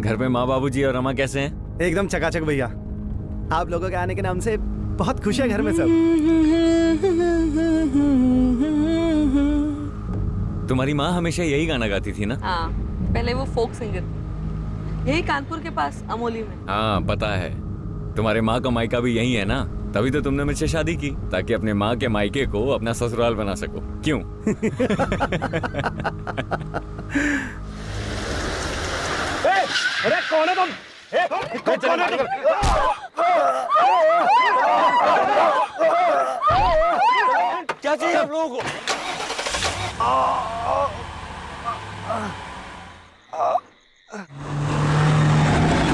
घर में माँ बाबूजी और रमा कैसे हैं? एकदम चकाचक भैया। आप लोगों के आने के नाम से बहुत खुश है घर में सब। तुम्हारी माँ हमेशा यही गाना गाती थी ना? हाँ, पहले वो फोक सिंगर, यही कानपुर के पास अमोली में। हाँ पता है। तुम्हारे माँ का मायका भी यही है ना, तभी तो तुमने मुझसे शादी की, ताकि अपने माँ के मायके को अपना ससुराल बना सको। क्यों? अरे कौन है तुम? कौन है तुम? क्या चाहिए आप लोगों को?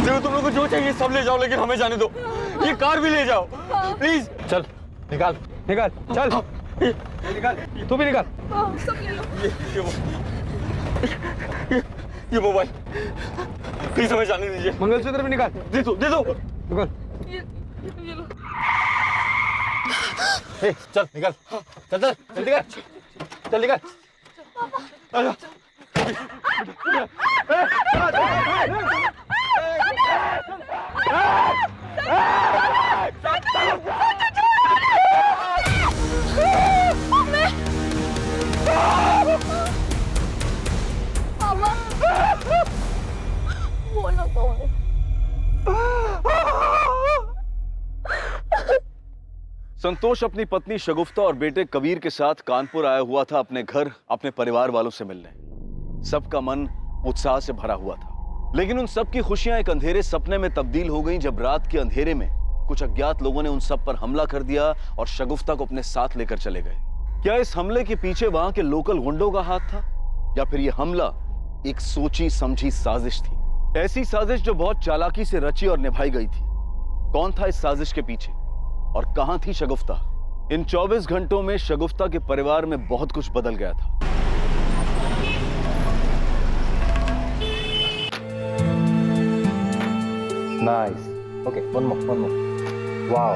देखो तुम लोगों को जो चाहिए सब ले जाओ, लेकिन हमें जाने दो। ये कार भी ले जाओ प्लीज। चल निकाल निकाल, चल निकाल, तू भी निकाल। सब ले लो। ये मोबाइल प्लीज हमें जाने दीजिए। मंगलसूत्र भी निकाल, दे दो निकाल। ये लो। चल निकाल, चल निकाल, चल निकाल। बोलो तो। संतोष अपनी पत्नी शगुफ्ता और बेटे कबीर के साथ कानपुर आया हुआ था अपने घर, अपने परिवार वालों से मिलने। सबका मन उत्साह से भरा हुआ था, लेकिन उन सब की खुशियां एक अंधेरे सपने में तब्दील हो गईं जब रात के अंधेरे में कुछ अज्ञात लोगों ने उन सब पर हमला कर दिया और शगुफ्ता को अपने साथ लेकर चले गए। क्या इस हमले के पीछे वहां के लोकल गुंडों का हाथ था, या फिर यह हमला एक सोची समझी साजिश थी? ऐसी साजिश जो बहुत चालाकी से रची और निभाई गई थी। कौन था इस साजिश के पीछे और कहां थी शगुफ्ता? इन 24 घंटों में शगुफ्ता के परिवार में बहुत कुछ बदल गया था। Nice. Okay, one more. Wow.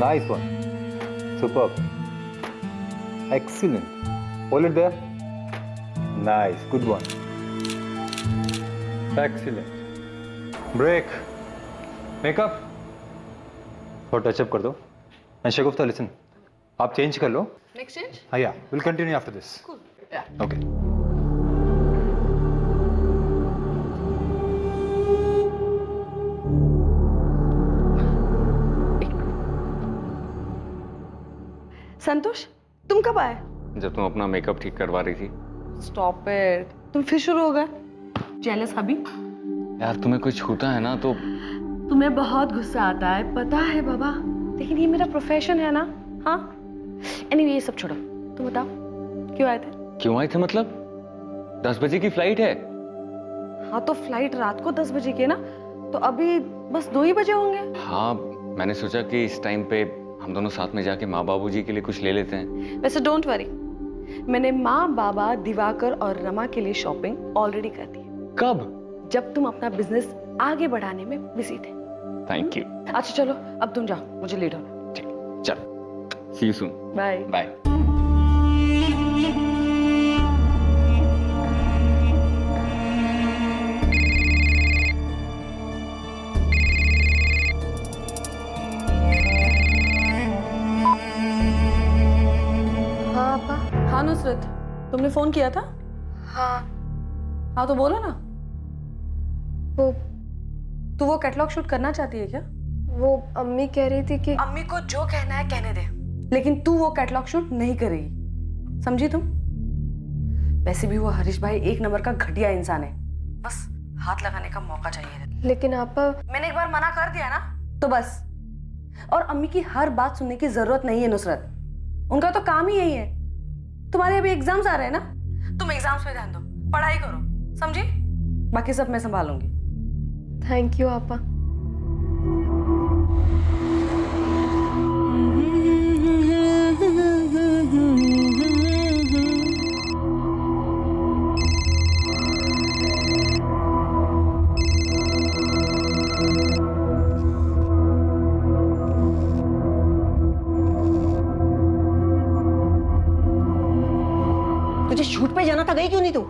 Nice one. Superb. Excellent. Hold it there. Nice. Good one. Excellent. Break. Makeup. थोड़ा टचअप कर दो। एंड शगुफ्ता लिसन, आप चेंज कर लो। Next change? हाँ yeah, will continue after this. Cool. Yeah. Okay. Santosh, तुम कब आए? जब तुम अपना मेकअप ठीक करवा रही थी। स्टॉप इट, तुम फिर शुरू हो गए। जेलस हबी। यार तुम्हें कोई छूता है ना तो तुम्हें बहुत गुस्सा आता है, पता है बाबा, लेकिन ये मेरा प्रोफेशन है ना। हाँ, एनीवे ये सब छोड़ो, तुम बताओ क्यों आए थे? क्यों आए थे मतलब? 10 बजे की फ्लाइट है। हाँ तो फ्लाइट रात को 10 बजे की है ना, तो अभी बस 2 ही बजे होंगे। हाँ, मैंने सोचा कि इस टाइम पे हम दोनों साथ में जाके माँ बाबूजी के लिए कुछ ले लेते हैं। वैसे डोंट वरी, मैंने माँ बाबा दिवाकर और रमा के लिए शॉपिंग ऑलरेडी कर दी। कब? जब तुम अपना बिजनेस आगे बढ़ाने में बिजी थे। Thank you. अच्छा चलो अब तुम जाओ, मुझे लेट होना। ठीक, चल, see you soon. Bye bye. हाँ पापा। हाँ नुसरत, तुमने फोन किया था? हाँ। हाँ तो बोलो ना। तू वो कैटलॉग शूट करना चाहती है क्या? वो अम्मी कह रही थी कि अम्मी को जो कहना है कहने दे, लेकिन तू वो कैटलॉग शूट नहीं करेगी, समझी तुम? वैसे भी वो हरीश भाई एक नंबर का घटिया इंसान है, बस हाथ लगाने का मौका चाहिए। लेकिन आपा, मैंने एक बार मना कर दिया ना तो बस। और अम्मी की हर बात सुनने की जरूरत नहीं है नुसरत, उनका तो काम ही यही है। तुम्हारे अभी एग्जाम्स आ रहे हैं ना, तुम एग्जाम्स पे ध्यान दो, पढ़ाई करो, समझी? बाकी सब मैं संभालूंगी। थैंक यू आपा। तुझे शूट पे जाना था, गई क्यों नहीं तू?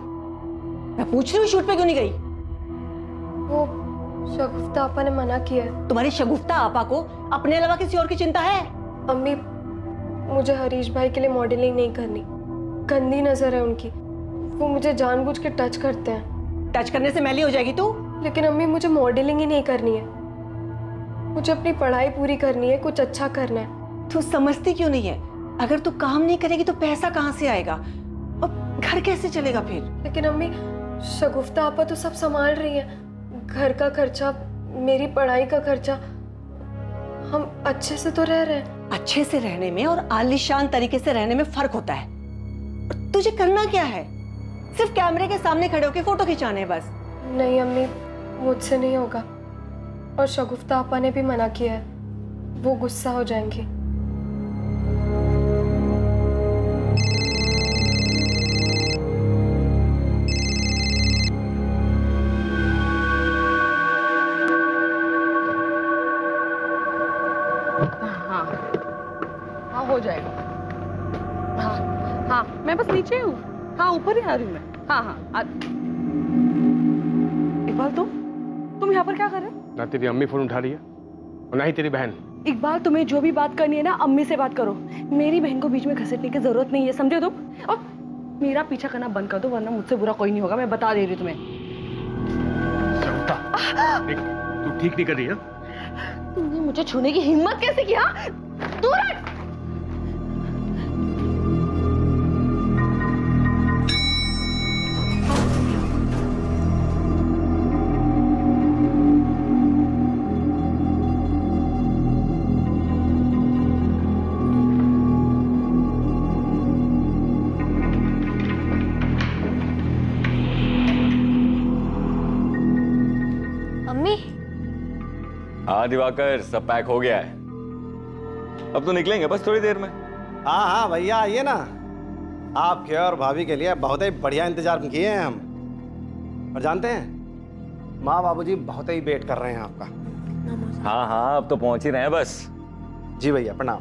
मैं पूछ रही हूँ शूट पे क्यों नहीं गई? वो शगुफ्ता आपा ने मना किया है। तुम्हारी शगुफ्ता आपा को अपने अलावा किसी और की चिंता है? अम्मी, मुझे हरीश भाई के लिए मॉडलिंग नहीं करनी। गंदी नजर है उनकी, वो मुझे जानबूझ के टच करते हैं। टच करने से मैली हो जाएगी तू। लेकिन अम्मी, मुझे मॉडलिंग ही नहीं करनी है। मुझे अपनी पढ़ाई पूरी करनी है, कुछ अच्छा करना है। तू समझती क्यों नहीं है? अगर तू काम नहीं करेगी तो पैसा कहाँ से आएगा और घर कैसे चलेगा फिर? लेकिन अम्मी, शगुफ्ता आपा तो सब संभाल रही है, घर का खर्चा, मेरी पढ़ाई का खर्चा। हम अच्छे से तो रह रहे हैं। अच्छे से रहने में और आलीशान तरीके से रहने में फर्क होता है। और तुझे करना क्या है? सिर्फ कैमरे के सामने खड़े होकर फोटो खिंचाने बस। नहीं अम्मी, मुझसे नहीं होगा। और शगुफ्ता आपा ने भी मना किया है, वो गुस्सा हो जाएंगी। हाँ हो जाएगा। हाँ हाँ, मैं बस नीचे हूँ। हाँ, ऊपर ही आ रही हूँ मैं। हाँ हाँ इकबाल, तुम यहाँ पर क्या कर रहे हो? ना तेरी अम्मी फोन उठा रही है और ना ही तेरी बहन। इकबाल, तुम्हें जो भी बात करनी है ना, अम्मी से बात करो। मेरी बहन को बीच में घसीटने की जरूरत नहीं है, समझे तुम? और मेरा पीछा करना बंद कर दो, वरना मुझसे बुरा कोई नहीं होगा, मैं बता दे रही हूँ तुम्हें। तू ठीक नहीं कर रही है? तुमने मुझे छूने की हिम्मत कैसे किया? दूर हट! अम्मी, हाँ दिवाकर, सब पैक हो गया है। अब तो निकलेंगे बस थोड़ी देर में। हाँ हाँ भैया, आइए ना। आपके और भाभी के लिए बहुत ही बढ़िया इंतजार किए हैं हम। और जानते हैं, माँ बाबूजी बहुत ही वेट कर रहे हैं आपका। हाँ हाँ, अब तो पहुंच ही रहे हैं बस। जी भैया, प्रणाम।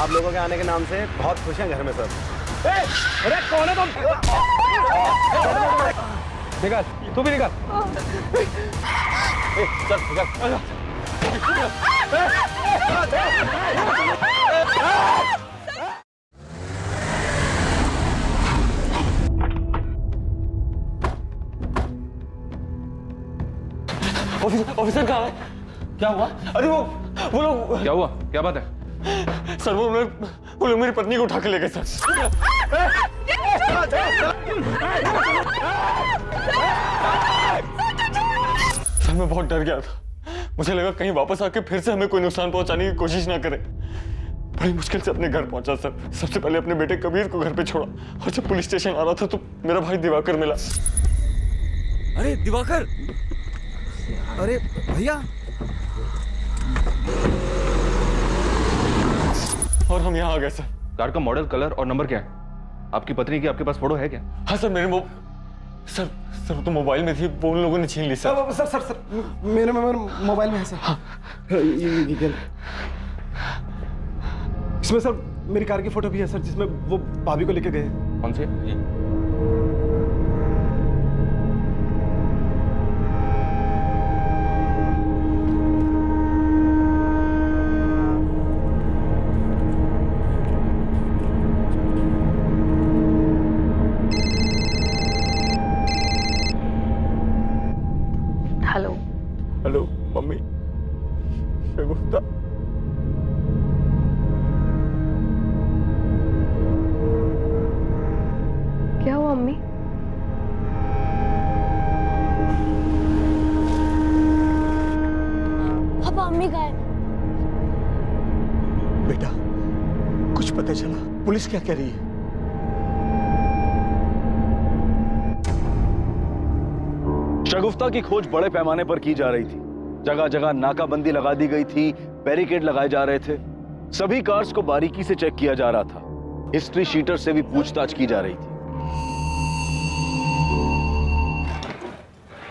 आप लोगों के आने के नाम से बहुत खुश हैं घर में सब। अरे कौन है तुम? निकाल, तू भी निकाल। चल निकल। ऑफिसर कहाँ है? क्या हुआ? अरे वो लोग। क्या हुआ? क्या बात है? सर वो लोग मेरी पत्नी को उठा के ले गए सर। सर मैं बहुत डर गया था। मुझे लगा कहीं वापस आके फिर से हमें कोई नुकसान पहुंचाने की कोशिश ना करे। बड़ी मुश्किल से अपने घर पहुंचा सर। सबसे पहले अपने बेटे कबीर को घर पे छोड़ा और जब पुलिस स्टेशन आ रहा था तो मेरा भाई दिवाकर मिला। अरे दिवाकर! अरे भैया, और हम यहाँ आ गए सर। कार का मॉडल, कलर और नंबर क्या है? आपकी पत्नी की आपके पास फोटो है क्या? हाँ सर, सर तो मोबाइल में थी, वो उन लोगों ने छीन ली सर। सर मेरे मोबाइल में है सर। हाँ। इसमें सर मेरी कार की फोटो भी है सर, जिसमें वो भाभी को लेके गए। कौन सी? हेलो हेलो मम्मी, शगुफ्ता। क्या हुआ अम्मी? पापा, अम्मी गायब। बेटा, कुछ पता चला? पुलिस क्या कह रही है? शगुफ्ता की खोज बड़े पैमाने पर की जा रही थी। जगह जगह नाकाबंदी लगा दी गई थी, बैरिकेड लगाए जा रहे थे। सभी कार्स को बारीकी से चेक किया जा रहा था। हिस्ट्री शीटर से भी पूछताछ की जा रही थी।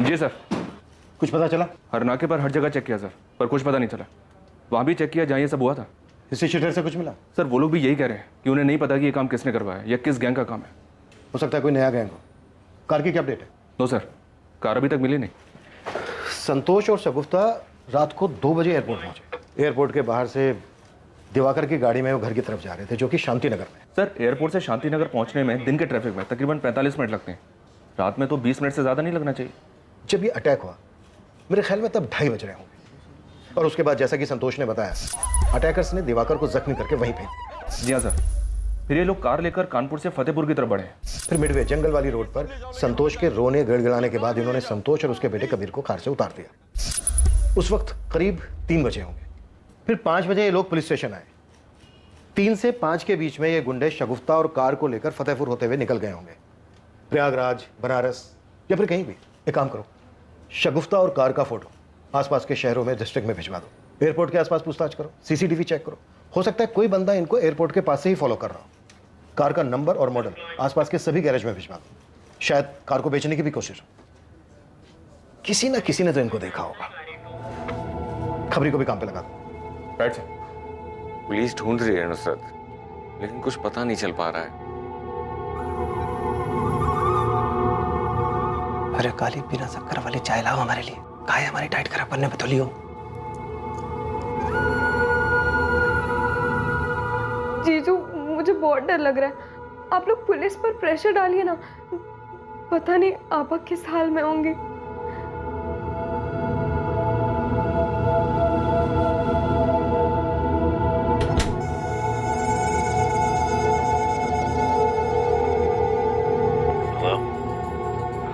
जी सर। कुछ पता चला? हर नाके पर हर जगह चेक किया सर, पर कुछ पता नहीं चला। वहाँ भी चेक किया जहाँ ये सब हुआ था। हिस्ट्री शीटर से कुछ मिला? सर वो लोग भी यही कह रहे हैं कि उन्हें नहीं पता कि ये काम किसने करवाया या किस गैंग का काम है। हो सकता है कोई नया गैंग हो। कार की क्या अपडेट है? नो सर, कार अभी तक मिली नहीं। संतोष और शगुफ्ता रात को 2 बजे एयरपोर्ट पहुंचे। एयरपोर्ट के बाहर से दिवाकर की गाड़ी में वो घर की तरफ जा रहे थे, जो कि शांति नगर में। सर एयरपोर्ट से शांति नगर पहुँचने में दिन के ट्रैफिक में तकरीबन 45 मिनट लगते हैं। रात में तो 20 मिनट से ज़्यादा नहीं लगना चाहिए। जब ये अटैक हुआ मेरे ख्याल में तब 2:30 बज रहे होंगे। और उसके बाद जैसा कि संतोष ने बताया, अटैकर्स ने दिवाकर को जख्मी करके वहीं फेंक दिया। जी हाँ सर। फिर ये लोग कार लेकर कानपुर से फतेहपुर की तरफ बढ़े। फिर मिडवे जंगल वाली रोड पर संतोष के रोने गड़गड़ाने के बाद इन्होंने संतोष और उसके बेटे कबीर को कार से उतार दिया। उस वक्त करीब 3 बजे होंगे। फिर 5 बजे ये लोग पुलिस स्टेशन आए। 3 से 5 के बीच में ये गुंडे शगुफ्ता और कार को लेकर फतेहपुर होते हुए निकल गए होंगे, प्रयागराज, बनारस या फिर कहीं भी। एक काम करो, शगुफ्ता और कार का फोटो आसपास के शहरों में, डिस्ट्रिक्ट में भिजवा दो। एयरपोर्ट के आसपास पूछताछ करो, सीसीटीवी चेक करो। हो सकता है कोई बंदा इनको एयरपोर्ट के पास से ही फॉलो कर रहा हो। कार का नंबर और मॉडल आसपास के सभी गैरेज में भिजवा दो। शायद कार को बेचने की भी कोशिश हो। किसी ना किसी ने तो इनको देखा होगा। खबरी को भी काम पे लगा दो। Right sir. पुलिस ढूंढ रही है नुसरत, लेकिन कुछ पता नहीं चल पा रहा है। अरे काली बिना शक्कर वाली चाय लाओ हमारे लिए। काहे हमारी डाइट खराब करने में तुली हो। जीजू मुझे बहुत डर लग रहा है। आप लोग पुलिस पर प्रेशर डालिए ना, पता नहीं आपा किस हाल में होंगे।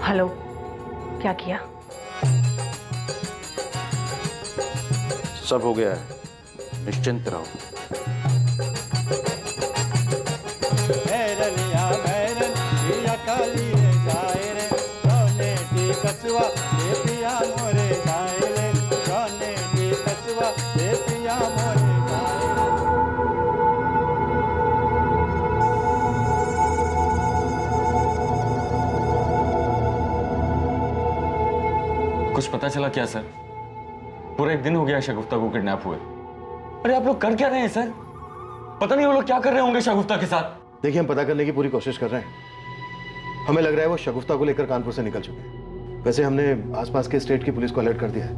हेलो, क्या किया? सब हो गया है, निश्चिंत रहो। कुछ पता चला क्या सर? पूरा 1 दिन हो गया शगुफ्ता को किडनैप हुए। अरे आप लोग कर क्या रहे हैं सर? पता नहीं वो लोग क्या कर रहे होंगे शगुफ्ता के साथ। देखिए, हम पता करने की पूरी कोशिश कर रहे हैं। हमें लग रहा है वो शगुफ्ता को लेकर कानपुर से निकल चुके हैं। वैसे हमने आसपास के स्टेट की पुलिस को अलर्ट कर दिया है।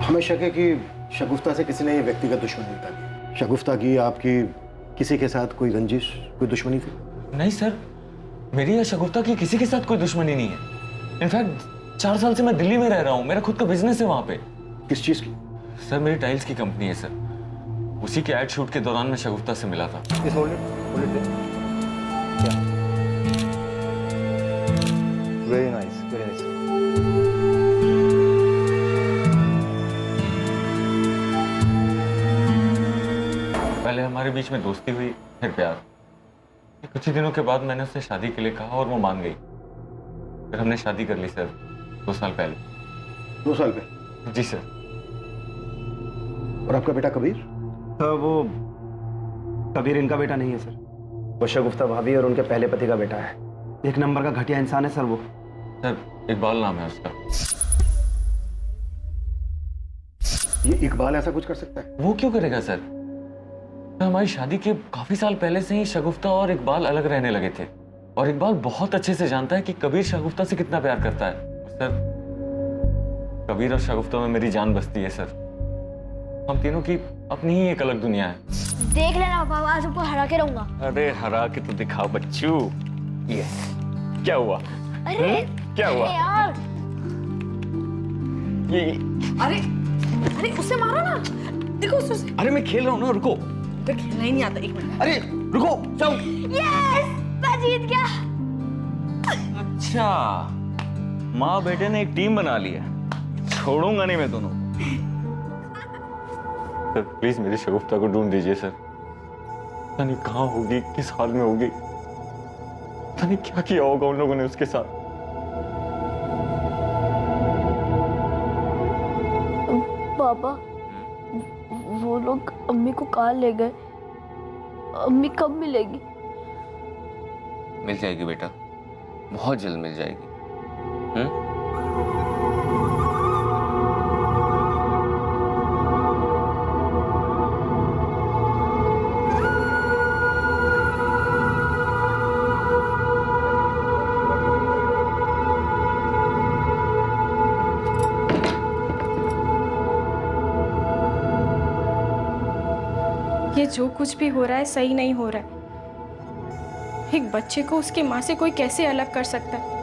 हमें शक है कि शगुफ्ता से किसी ने ये व्यक्तिगत दुश्मनी निकाली। शगुफ्ता की, आपकी, किसी के साथ कोई रंजिश, कोई दुश्मनी थी? नहीं सर, मेरी या शगुफ्ता की किसी के साथ कोई दुश्मनी नहीं है। इनफैक्ट 4 साल से मैं दिल्ली में रह रहा हूँ। मेरा खुद का बिजनेस है वहाँ पे। किस चीज की? सर मेरी टाइल्स की कंपनी है सर। उसी के एड शूट के दौरान मैं शगुफ्ता से मिला था। इस होल्ड इट क्या? Very nice, very nice. पहले हमारे बीच में दोस्ती हुई, फिर प्यार। कुछ ही दिनों के बाद मैंने उससे शादी के लिए कहा और वो मान गई। फिर हमने शादी कर ली सर 2 साल पहले। 2 साल पहले? जी सर। और आपका बेटा कबीर? तो वो कबीर इनका बेटा नहीं है सर। वो शगुफ्ता भाभी और उनके पहले पति का बेटा है। 1 नंबर का घटिया इंसान है सर वो। सर इकबाल नाम है उसका। ये इकबाल ऐसा कुछ कर सकता है? वो क्यों करेगा सर? तो हमारी शादी के काफी साल पहले से ही शगुफ्ता और इकबाल अलग रहने लगे थे। और इकबाल बहुत अच्छे से जानता है कि कबीर शगुफ्ता से कितना प्यार करता है। सर कबीर और शगुफ्ता में मेरी जान बसती है सर। हम तीनों की अपनी ही एक अलग दुनिया है। देख लेना बाबा, आज ऊपर हरा के रहूंगा। अरे हरा के तो दिखाओ बच्चू। यस। क्या हुआ? अरे क्या हुआ? अरे यार, ये अरे अरे उससे मारो ना। देखो उससे। अरे मैं खेल रहा हूँ ना, रुको। तो खेलना ही नहीं आता। 1 मिनट। अरे रुको, जाओ। यस, मैं जीत गया। अच्छा, माँ बेटे ने एक टीम बना ली है। छोड़ूंगा नहीं मैं दोनों। सर प्लीज मेरी शगुफ्ता को ढूंढ दीजिए सर। पता नहीं कहाँ होगी, किस हाल में होगी। पता नहीं क्या किया होगा उन लोगों ने उसके साथ। पापा, वो लोग अम्मी को कहाँ ले गए? अम्मी कब मिलेगी? मिल जाएगी बेटा, बहुत जल्द मिल जाएगी। ये जो कुछ भी हो रहा है सही नहीं हो रहा है। एक बच्चे को उसकी माँ से कोई कैसे अलग कर सकता है?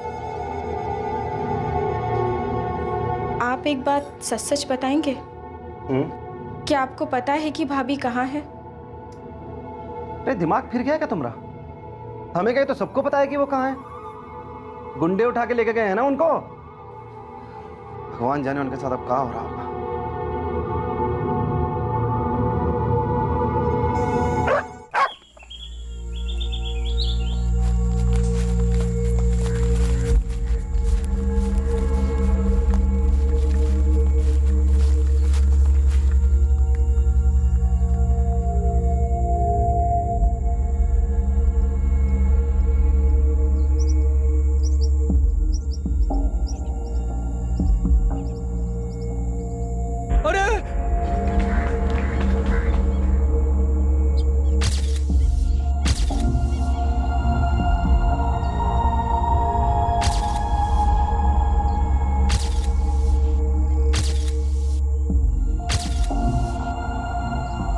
आप एक बात सच सच बताएंगे? क्या आपको पता है कि भाभी कहाँ है? अरे दिमाग फिर गया क्या तुम्हारा? हमें क्या, तो सबको पता है कि वो कहाँ है। गुंडे उठा के लेके गए हैं ना उनको। भगवान जाने उनके साथ अब क्या हो रहा होगा।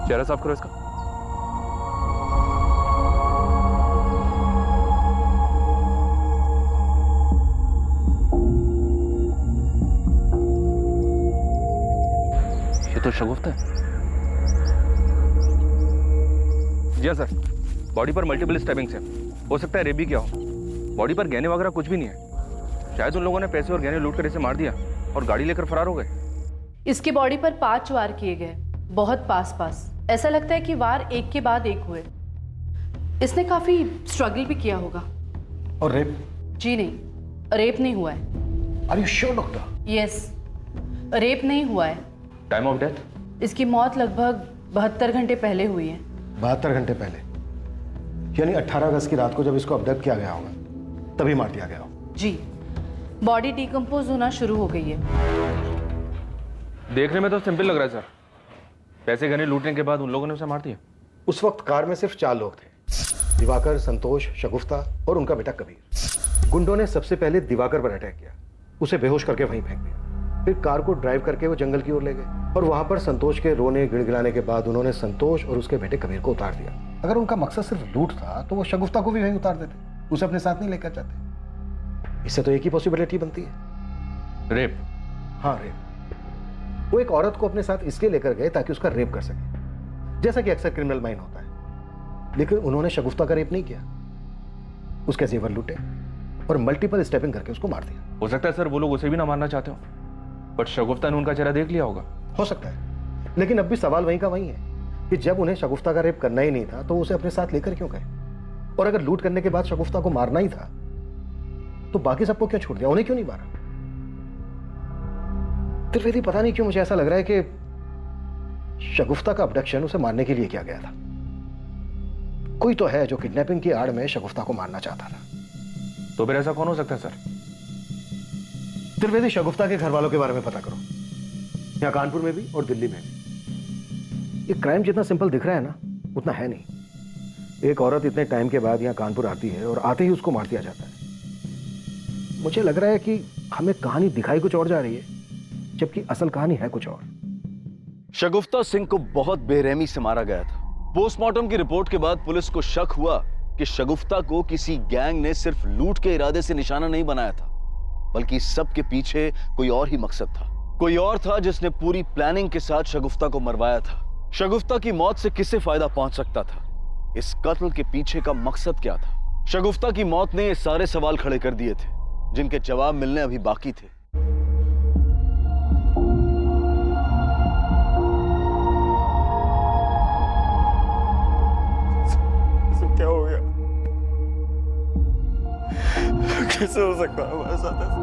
चेहरा साफ करो इसका। ये तो शगुफ्ता है। जी हाँ सर, बॉडी पर मल्टीपल स्टैबिंग्स हैं। हो सकता है रेप भी किया हो। बॉडी पर गहने वगैरह कुछ भी नहीं है। शायद उन लोगों ने पैसे और गहने लूट कर इसे मार दिया और गाड़ी लेकर फरार हो गए। इसकी बॉडी पर 5 वार किए गए, बहुत पास। ऐसा लगता है कि वार एक के बाद एक हुए। इसने काफी स्ट्रगल भी किया होगा। और रेप? जी नहीं, रेप नहीं हुआ है। Are you sure doctor? Yes, rape नहीं हुआ है। Time of death? इसकी मौत लगभग 72 घंटे पहले हुई है। 72 घंटे पहले? यानी 18 अगस्त की रात को जब इसको अबडक्ट किया गया होगा तभी मार दिया गया हो? जी, बॉडी डिकम्पोज होना शुरू हो गई है। देखने में तो सिंपल लग रहा है सर। पैसे गहने लूटने के बाद उन लोगों ने उसे मार दिया। उस वक्त कार में सिर्फ 4 लोग थे, दिवाकर, संतोष, शगुफ्ता और उनका बेटा कबीर। गुंडों ने सबसे पहले दिवाकर पर अटैक किया, उसे बेहोश करके वहीं फेंक दिया। फिर कार को ड्राइव करके वो जंगल की ओर ले गए और वहां पर संतोष के रोने गिड़गिड़ाने के बाद उन्होंने संतोष और उसके बेटे कबीर को उतार दिया। अगर उनका मकसद सिर्फ लूट था तो वो शगुफ्ता को भी वहीं उतार देते, उसे अपने साथ नहीं लेकर जाते। इससे तो एक ही पॉसिबिलिटी बनती है, रेप। हाँ, रेप। वो एक औरत को अपने साथ इसलिए लेकर गए ताकि उसका रेप कर सके, जैसा कि अक्सर क्रिमिनल माइंड होता है। लेकिन उन्होंने शगुफ्ता का रेप नहीं किया, उसके जेवर लूटे और मल्टीपल स्टेपिंग करके उसको मार दिया। हो सकता है सर वो लोग उसे भी ना मारना चाहते हो, बट शगुफ्ता ने उनका चेहरा देख लिया होगा। हो सकता है, लेकिन अब भी सवाल वहीं का वहीं है कि जब उन्हें शगुफ्ता का रेप करना ही नहीं था तो उसे अपने साथ लेकर क्यों गए? और अगर लूट करने के बाद शगुफ्ता को मारना ही था तो बाकी सबको क्यों छोड़ दिया, उन्हें क्यों नहीं मारा? त्रिवेदी, पता नहीं क्यों मुझे ऐसा लग रहा है कि शगुफ्ता का अबडक्शन उसे मारने के लिए किया गया था। कोई तो है जो किडनैपिंग की आड़ में शगुफ्ता को मारना चाहता था। तो फिर ऐसा कौन हो सकता है सर? त्रिवेदी, शगुफ्ता के घर वालों के बारे में पता करो, यहाँ कानपुर में भी और दिल्ली में भी। ये क्राइम जितना सिंपल दिख रहा है ना, उतना है नहीं। एक औरत इतने टाइम के बाद यहाँ कानपुर आती है और आते ही उसको मार दिया जाता है। मुझे लग रहा है कि हमें कहानी दिखाई कुछ और जा रही है, जबकि असल कहानी है कुछ और। शगुफ्ता सिंह को बहुत बेरहमी से मारा गया था। पोस्टमार्टम की रिपोर्ट के बाद पुलिस को शक हुआ कि शगुफ्ता को किसी गैंग ने सिर्फ लूट के इरादे से निशाना नहीं बनाया था, बल्कि इस सब के पीछे कोई और ही मकसद था। कोई और था जिसने पूरी प्लानिंग के साथ शगुफ्ता को मरवाया था। शगुफ्ता की मौत से किसे फायदा पहुंच सकता था? इस कत्ल के पीछे का मकसद क्या था? शगुफ्ता की मौत ने ये सारे सवाल खड़े कर दिए थे जिनके जवाब मिलने अभी बाकी थे। क्या हो गया? कैसे हो सकता है हमारे साथ ऐसा?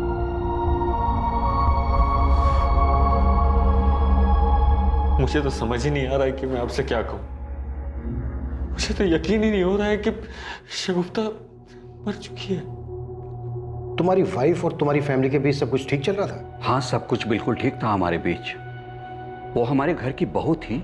मुझे तो समझ ही नहीं आ रहा है कि मैं आपसे क्या कहूं। मुझे तो यकीन ही नहीं हो रहा है कि शगुफ्ता मर चुकी है। तुम्हारी वाइफ और तुम्हारी फैमिली के बीच सब कुछ ठीक चल रहा था? हाँ, सब कुछ बिल्कुल ठीक था हमारे बीच। वो हमारे घर की बहू थी,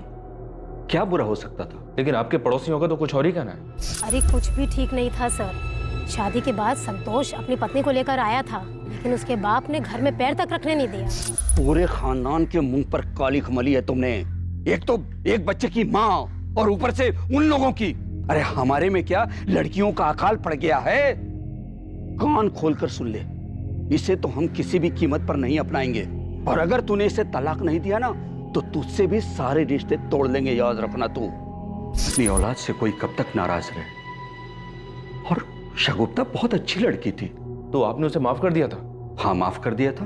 क्या बुरा हो सकता था? लेकिन आपके पड़ोसियों का तो कुछ और ही कहना है। अरे कुछ भी ठीक नहीं था सर। शादी के बाद संतोष अपनी पत्नी को लेकर आया था, लेकिन उसके बाप ने घर में पैर तक रखने नहीं दिया। पूरे खानदान के मुंह पर काली खमली है तुमने। एक तो एक बच्चे की माँ और ऊपर से उन लोगों की। अरे हमारे में क्या लड़कियों का अकाल पड़ गया है? कान खोलकर सुन ले, इसे तो हम किसी भी कीमत पर नहीं अपनाएंगे। और अगर तूने इसे तलाक नहीं दिया ना तो तुझसे भी सारे रिश्ते तोड़ लेंगे, याद रखना। तू अपनी औलाद से कोई कब तक नाराज रहे। और शगुफ्ता बहुत अच्छी लड़की थी। तो आपने उसे माफ कर दिया था? हाँ, माफ कर दिया था।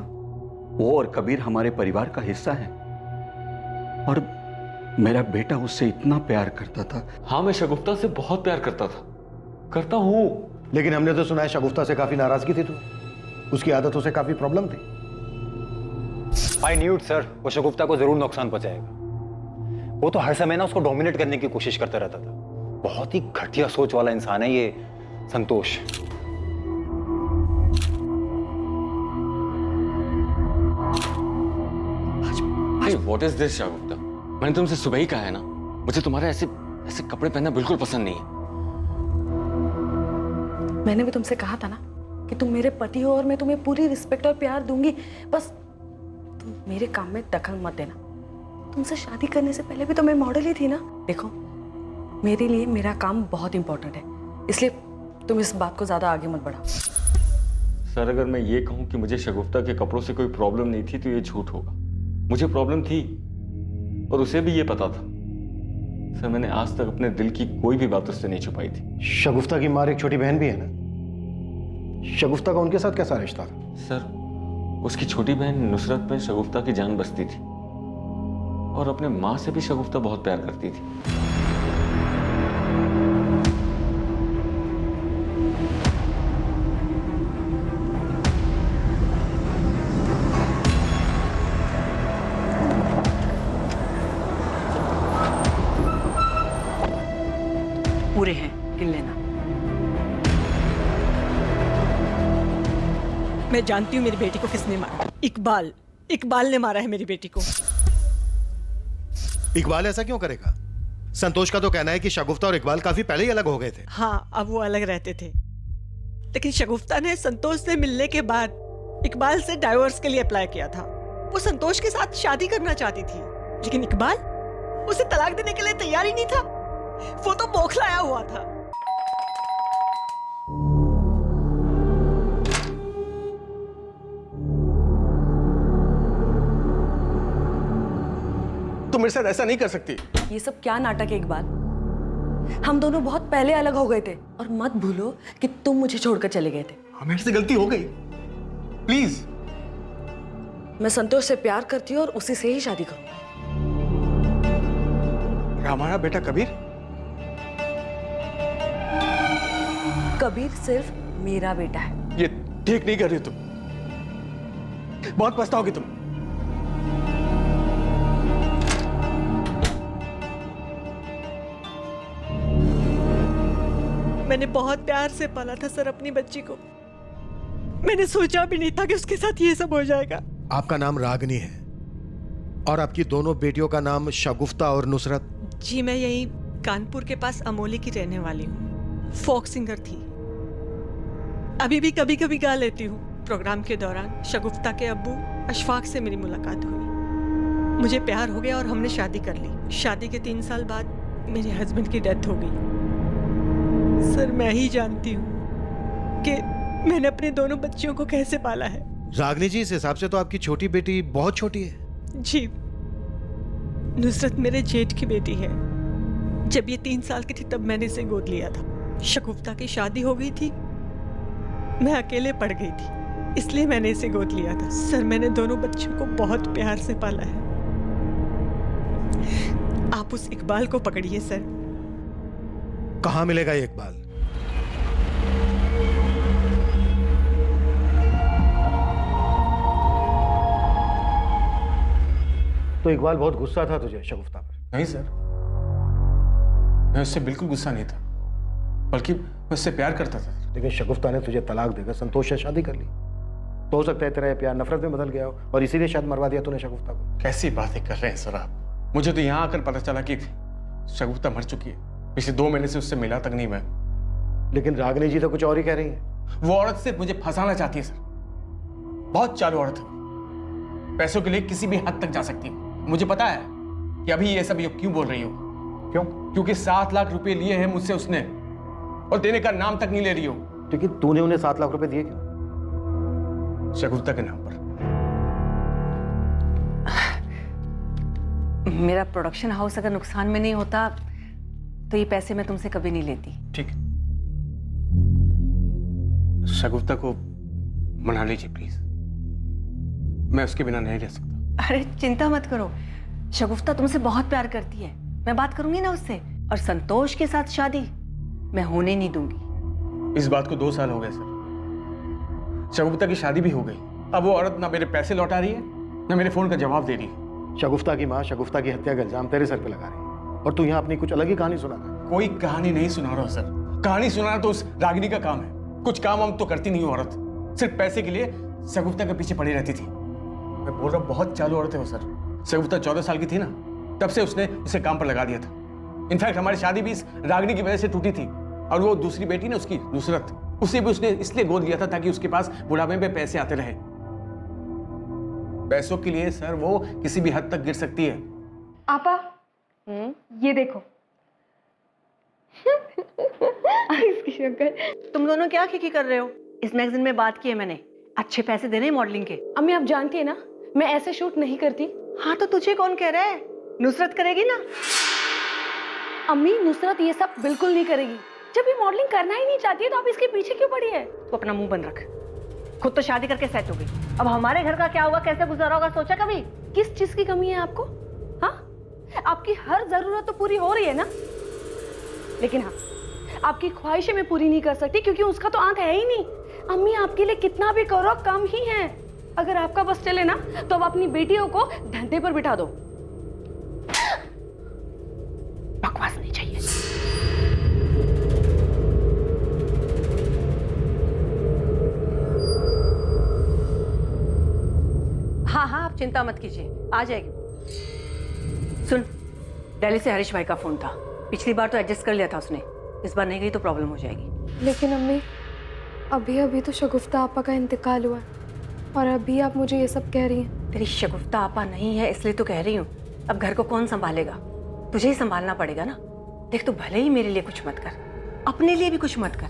वो और कबीर हमारे परिवार का हिस्सा है और मेरा बेटा उससे इतना प्यार करता था। हाँ, मैं शगुफ्ता से बहुत प्यार करता था, करता हूँ। लेकिन हमने तो सुना है शगुफ्ता से काफी नाराजगी थी, उसकी आदतों से काफी प्रॉब्लम थी। आई न्यू इट सर, वो शगुफ्ता को जरूर नुकसान पहुंचाएगा। वो तो हर समय ना उसको डोमिनेट करने की कोशिश करता रहता था। बहुत ही घटिया सोच वाला इंसान है ये संतोष। What is this, शगुफ्ता? मैंने तुमसे सुबह ही कहा है ना, मुझे तुम्हारे ऐसे ऐसे कपड़े पहनना बिल्कुल पसंद नहीं है। मैंने भी तुमसे कहा था ना कि तुम मेरे पति हो और मैं तुम्हें पूरी रिस्पेक्ट और प्यार दूंगी, बस तुम मेरे काम में दखल मत देना। तुमसे शादी करने से पहले भी तो मैं मॉडल ही थी ना। देखो, मेरे लिए मेरा काम बहुत इंपॉर्टेंट है, इसलिए तुम इस बात को ज्यादा आगे मत बढ़ाओ। सर, अगर मैं ये कहूं कि मुझे शगुफ्ता के कपड़ों से कोई प्रॉब्लम नहीं थी तो ये झूठ होगा। मुझे प्रॉब्लम थी और उसे भी ये पता था। सर, मैंने आज तक अपने दिल की कोई भी बात उससे नहीं छुपाई थी। शगुफ्ता की माँ एक छोटी बहन भी है ना, शगुफ्ता का उनके साथ कैसा रिश्ता था? सर, उसकी छोटी बहन नुसरत में शगुफ्ता की जान बसती थी और अपने माँ से भी शगुफ्ता बहुत प्यार करती थी। पूरे हैं, गिन लेना। मैं जानती हूँ मेरी बेटी को किसने मारा। इकबाल, इकबाल ने मारा है मेरी बेटी को। इकबाल ऐसा क्यों करेगा? संतोष का तो कहना है कि शगुफ्ता और इकबाल काफी पहले ही अलग हो गए थे। हाँ, अब वो अलग रहते थे, लेकिन शगुफ्ता ने संतोष से मिलने के बाद इकबाल से डाइवोर्स के लिए अप्लाई किया था। वो संतोष के साथ शादी करना चाहती थी, लेकिन इकबाल उसे तलाक देने के लिए तैयार ही नहीं था। वो तो बौखलाया हुआ था। तुम मेरे साथ ऐसा नहीं कर सकती। ये सब क्या नाटक है इकबाल? हम दोनों बहुत पहले अलग हो गए थे और मत भूलो कि तुम मुझे छोड़कर चले गए थे। हाँ, मेरे से गलती हो गई, प्लीज। मैं संतोष से प्यार करती हूँ और उसी से ही शादी करूंगी। हमारा बेटा कबीर? कबीर सिर्फ मेरा बेटा है। ये ठीक नहीं कर रही तुम, बहुत पछताओगी तुम। मैंने बहुत प्यार से पाला था सर अपनी बच्ची को। मैंने सोचा भी नहीं था कि उसके साथ ये सब हो जाएगा। आपका नाम रागनी है और आपकी दोनों बेटियों का नाम शगुफ्ता और नुसरत। जी, मैं यही कानपुर के पास अमोली की रहने वाली हूँ। फोक सिंगर थी, अभी भी कभी कभी गा लेती हूँ। प्रोग्राम के दौरान शगुफ्ता के अब्बू अशफाक से मेरी मुलाकात हुई। मुझे प्यार हो गया और हमने शादी कर ली। शादी के 3 साल बाद मेरे हस्बैंड की डेथ हो गई। सर, मैं ही जानती हूँ कि मैंने अपने दोनों बच्चियों को कैसे पाला है। रागनी जी, इस हिसाब से तो आपकी छोटी बेटी बहुत छोटी है। जी, नुसरत मेरे जेठ की बेटी है। जब ये 3 साल की थी तब मैंने इसे गोद लिया था। शगुफ्ता की शादी हो गई थी, मैं अकेले पड़ गई थी, इसलिए मैंने इसे गोद लिया था। सर, मैंने दोनों बच्चों को बहुत प्यार से पाला है। आप उस इकबाल को पकड़िए सर। कहाँ मिलेगा ये इकबाल? तो इकबाल बहुत गुस्सा था तुझे शगुफ्ता पर? नहीं सर, मैं उससे बिल्कुल गुस्सा नहीं था, बल्कि मैं उससे प्यार करता था। लेकिन शगुफ्ता ने तुझे तलाक देकर संतोष से शादी कर ली, तो हो सकता है तेरा ये प्यार नफरत में बदल गया हो और इसीलिए शायद मरवा दिया तूने शगुफ्ता को। कैसी बातें कर रहे हैं सर आप? मुझे तो यहाँ आकर पता चला कि शगुफ्ता मर चुकी है। पिछले 2 महीने से उससे मिला तक नहीं मैं। लेकिन रागनी जी तो कुछ और ही कह रही है। वो औरत सिर्फ मुझे फंसाना चाहती है सर। बहुत चालू औरत है, पैसों के लिए किसी भी हद तक जा सकती है। मुझे पता है कि अभी ये सब क्यों बोल रही हो, क्यों? क्योंकि 7 लाख रुपए लिए हैं मुझसे उसने और देने का नाम तक नहीं ले रही हो। लेकिन तूने उन्हें 7 लाख रुपए दिए क्यों? शगुफ्ता के नाम पर। मेरा प्रोडक्शन हाउस अगर नुकसान में नहीं होता तो ये पैसे मैं तुमसे कभी नहीं लेती। ठीक, शगुफ्ता को मना लीजिए प्लीज, मैं उसके बिना नहीं रह सकता। अरे चिंता मत करो, शगुफ्ता तुमसे बहुत प्यार करती है, मैं बात करूंगी ना उससे। और संतोष के साथ शादी मैं होने नहीं दूंगी। इस बात को 2 साल हो गए सर। शगुफ्ता की शादी भी हो गई, अब वो औरत ना मेरे पैसे लौटा रही है ना मेरे फोन का जवाब दे रही है। शगुफ्ता की माँ शगुफ्ता की हत्या का इल्जाम तेरे सर पे लगा रही है और तू यहाँ अपनी कुछ अलग ही कहानी सुना रहा है। कोई कहानी नहीं सुना रहा सर, कहानी सुनाना तो उस रागिनी का काम है। कुछ काम हम तो करती नहीं हो औरत, सिर्फ पैसे के लिए शगुफ्ता के पीछे पड़ी रहती थी। मैं बोल रहा हूँ बहुत चालू औरत है वो सर। शगुफ्ता 14 साल की थी ना, तब से उसने उसे काम पर लगा दिया था। इनफैक्ट हमारी शादी भी इस रागिनी की वजह से टूटी थी। और वो दूसरी बेटी ना उसकी, नुसरत, उसे भी उसने इसलिए गोद लिया था ताकि उसके पास बुढ़ापे में पैसे आते रहे। पैसों के लिए सर वो किसी भी हद तक गिर सकती है। आपा ये देखो इसकी शक्ल। तुम दोनों क्या खिकी कर रहे हो? इस मैगजीन में बात की है मैंने, अच्छे पैसे देने मॉडलिंग के। अम्मी आप जानती है ना मैं ऐसे शूट नहीं करती। हाँ तो तुझे कौन कह रहा है? नुसरत करेगी ना। अम्मी नुसरत ये सब बिल्कुल नहीं करेगी। जब ये मॉडलिंग करना ही नहीं चाहती है तो आप इसके पीछे क्यों पड़ी है? तू अपना मुंह बंद रख, खुद तो शादी करके सेट हो गई, अब हमारे घर का क्या होगा, कैसे गुजारा होगा, सोचा कभी? किस चीज की कमी है आपको? हाँ, आपकी हर जरूरत तो पूरी हो रही है ना, लेकिन हाँ आपकी ख्वाहिशें मैं पूरी नहीं कर सकती क्योंकि उसका तो आंख है ही नहीं। अम्मी आपके लिए कितना भी करो कम ही है। अगर आपका बस चले ना तो अब अपनी बेटियों को धंधे पर बिठा दो। बकवास नहीं चाहिए। हाँ हाँ आप चिंता मत कीजिए, आ जाएगी। सुन, दिल्ली से हरीश भाई का फोन था, पिछली बार तो एडजस्ट कर लिया था उसने, इस बार नहीं गई तो प्रॉब्लम हो जाएगी। लेकिन अम्मी अभी अभी तो शगुफ्ता आपा का इंतकाल हुआ और अभी आप मुझे ये सब कह रही हैं। तेरी शगुफ्ता आपा नहीं है इसलिए तो कह रही हूँ। अब घर को कौन संभालेगा? तुझे ही संभालना पड़ेगा ना। देख तू भले ही मेरे लिए कुछ मत कर, अपने लिए भी कुछ मत कर,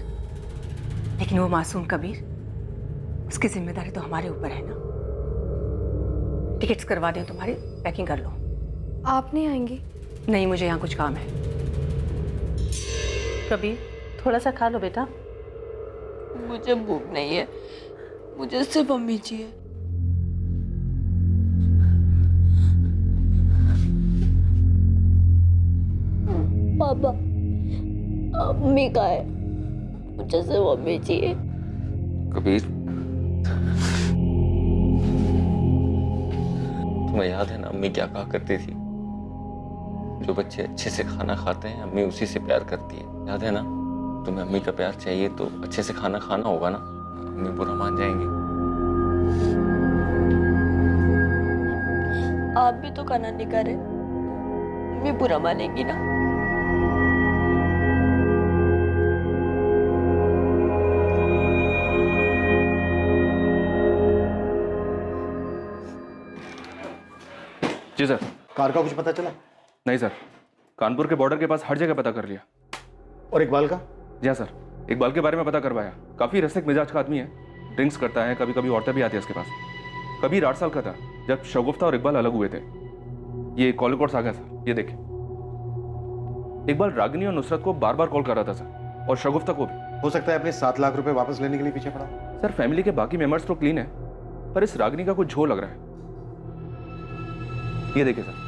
लेकिन वो मासूम कबीर, उसकी जिम्मेदारी तो हमारे ऊपर है ना। टिकट्स करवा दें तुम्हारी, पैकिंग कर लो। आप नहीं आएंगी? नहीं, मुझे यहाँ कुछ काम है। कबीर थोड़ा सा खा लो बेटा। मुझे भूख नहीं है, मुझे सिर्फ अम्मी चाहिए। पापा अम्मी का है, मुझे सिर्फ अम्मी चाहिए। कबीर तुम्हें याद है ना अम्मी क्या कहा करती थी? जो बच्चे अच्छे से खाना खाते हैं अम्मी उसी से प्यार करती है, याद है ना? तुम्हें अम्मी का प्यार चाहिए तो अच्छे से खाना खाना होगा ना, अम्मी बुरा मान जाएंगी। आप भी तो खाना नहीं खा रहे, अम्मी बुरा मानेंगी ना। जी सर। कार का कुछ पता चला? नहीं सर, कानपुर के बॉर्डर के पास हर जगह पता कर लिया। और इकबाल का? जी हाँ सर, इकबाल के बारे में पता करवाया। काफी रसिक मिजाज का आदमी है, ड्रिंक्स करता है, कभी कभी औरतें भी आती है उसके पास। कबीर 8 साल का था जब शगुफ्ता और इकबाल अलग हुए थे। ये कॉल रिकॉर्ड्स आ गए सर, ये देखें। इकबाल रागिनी और नुसरत को बार बार कॉल कर रहा था सर, और शगुफ्ता को भी। हो सकता है अपने 7 लाख रुपए वापस लेने के लिए पीछे पड़ा। सर फैमिली के बाकी मेंबर्स तो क्लीन है, पर इस रागिनी का कुछ झोल लग रहा है। ये देखिए सर,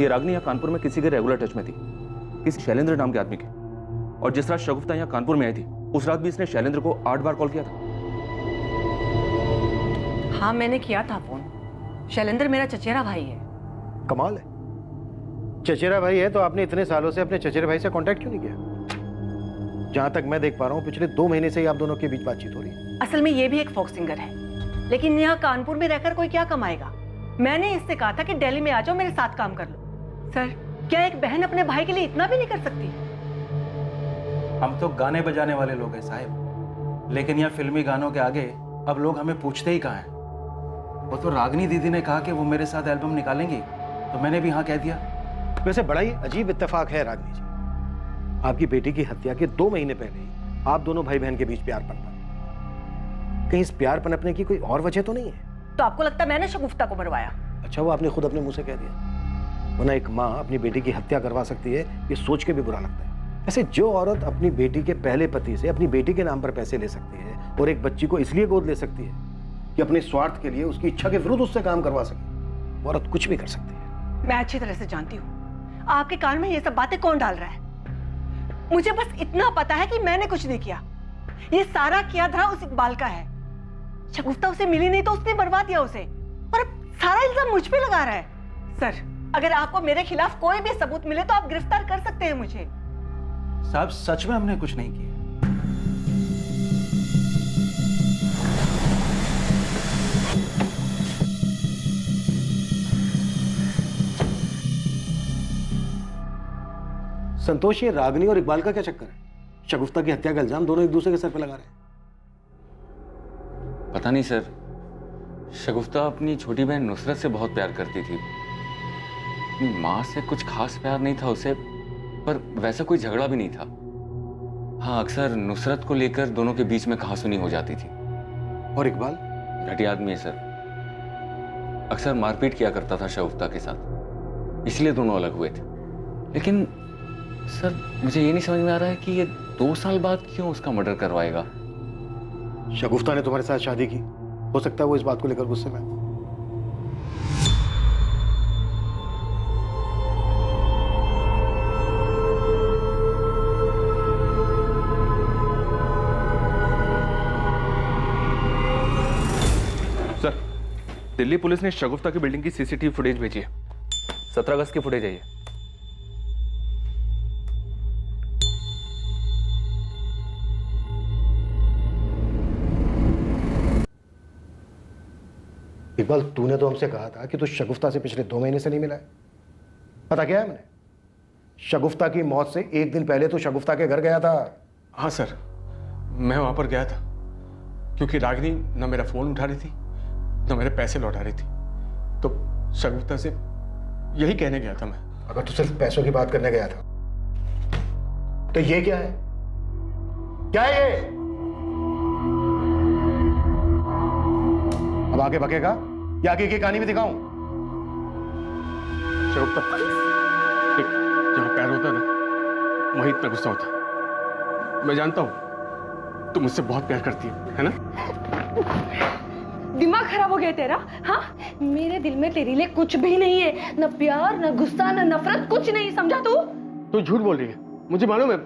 ये रागिनी यहाँ कानपुर में किसी के रेगुलर टच में थी, किसी शैलेंद्र नाम के आदमी के। और जिस रात शगुफ्ता यहाँ कानपुर में आई थी उस रात भी इसने शैलेंद्र को 8 बार कॉल किया था। हाँ मैंने किया था फोन। शैलेंद्र मेरा चचेरा भाई है। कमाल है, चचेरा भाई है तो आपने इतने सालों से अपने चचेरे भाई से कांटेक्ट क्यों नहीं किया? जहां तक मैं देख पा रहा हूँ पिछले 2 महीने से ही आप दोनों के बीच बातचीत हो रही है। असल में ये भी एक फोक सिंगर है, लेकिन यहाँ कानपुर में रहकर कोई क्या कमाएगा। मैंने इससे कहा था कि दिल्ली में आ जाओ, मेरे साथ काम कर लो। सर क्या एक बहन अपने भाई के लिए इतना भी नहीं कर सकती? हम तो गाने बजाने वाले लोग हैं साहिब, लेकिन यहाँ फिल्मी गानों के आगे अब लोग हमें पूछते ही कहाँ हैं। वो तो रागिनी दीदी ने कहा कि वो मेरे साथ एल्बम निकालेंगी, तो मैंने भी हाँ कह दिया। वैसे बड़ा ही अजीब इत्तेफाक है रागिनी जी, आपकी बेटी की हत्या के 2 महीने पहले ही आप दोनों भाई बहन के बीच प्यार पनपा। कहीं इस प्यार पनपने की कोई और वजह तो नहीं है? तो आपको लगता है मैंने शगुफ्ता को मरवाया? अच्छा, वो आपने खुद अपने मुंह से कह दिया। वरना एक माँ अपनी बेटी की हत्या करवा सकती है, ये सोच के भी बुरा लगता है। ऐसे जो औरत अपनी बेटी के पहले पति से अपनी बेटी के नाम पर पैसे ले सकती है और एक बच्ची को इसलिए गोद ले सकती है कि अपने स्वार्थ के लिए उसकी इच्छा के विरुद्ध उससे काम करवा सके, वो औरत कुछ भी कर सकती है। मैं अच्छी तरह से जानती हूँ आपके कान में ये सब बातें कौन डाल रहा है। मुझे बस इतना पता है कि मैंने कुछ नहीं किया, ये सारा किया धरा उस इकबाल का है। शगुफ्ता उसे मिली नहीं तो उसने मरवा दिया उसे, और अब सारा इल्जाम मुझ पे लगा रहा है। सर, अगर आपको मेरे खिलाफ कोई भी सबूत मिले तो आप गिरफ्तार कर सकते हैं मुझे। साहब सच में हमने कुछ नहीं किया। संतोष, ये रागिनी और इकबाल का क्या चक्कर है? शगुफ्ता की हत्या का इल्जाम दोनों एक दूसरे के सर पे लगा रहे हैं। पता नहीं सर, शगुफ्ता अपनी छोटी बहन नुसरत से बहुत प्यार करती थी। अपनी माँ से कुछ खास प्यार नहीं था उसे, पर वैसा कोई झगड़ा भी नहीं था। हाँ, अक्सर नुसरत को लेकर दोनों के बीच में कहासुनी हो जाती थी। और इकबाल? घटिया आदमी है सर, अक्सर मारपीट किया करता था शगुफ्ता के साथ, इसलिए दोनों अलग हुए थे। लेकिन सर, मुझे ये नहीं समझ में आ रहा है कि ये 2 साल बाद क्यों उसका मर्डर करवाएगा। शगुफ्ता ने तुम्हारे साथ शादी की, हो सकता है वो इस बात को लेकर गुस्से में। सर, दिल्ली पुलिस ने शगुफ्ता की बिल्डिंग की सीसीटीवी फुटेज भेजी है। 17 अगस्त की फुटेज है ये। इकबाल, तूने तो हमसे कहा था कि तू शगुफ्ता से पिछले 2 महीने से नहीं मिला है। पता क्या है मैंने? शगुफ्ता की मौत से 1 दिन पहले तो शगुफ्ता के घर गया था। हाँ सर, मैं वहां पर गया था क्योंकि रागिनी न मेरा फोन उठा रही थी न मेरे पैसे लौटा रही थी, तो शगुफ्ता से यही कहने गया था मैं। अगर तू सिर्फ पैसों की बात करने गया था तो ये क्या है? क्या है ये? अब आगे बकेगा या आगे की कहानी भी दिखाऊं? शगुफ्ता, देख, जहां प्यार होता ना वहीं इतना गुस्सा होता। मैं जानता हूं तुम मुझसे बहुत प्यार करती है ना? दिमाग खराब हो गया तेरा? हाँ, मेरे दिल में तेरे लिए कुछ भी नहीं है, न प्यार न गुस्सा न नफरत, कुछ नहीं। समझा तू? तू झूठ बोल रही है, मुझे मालूम है।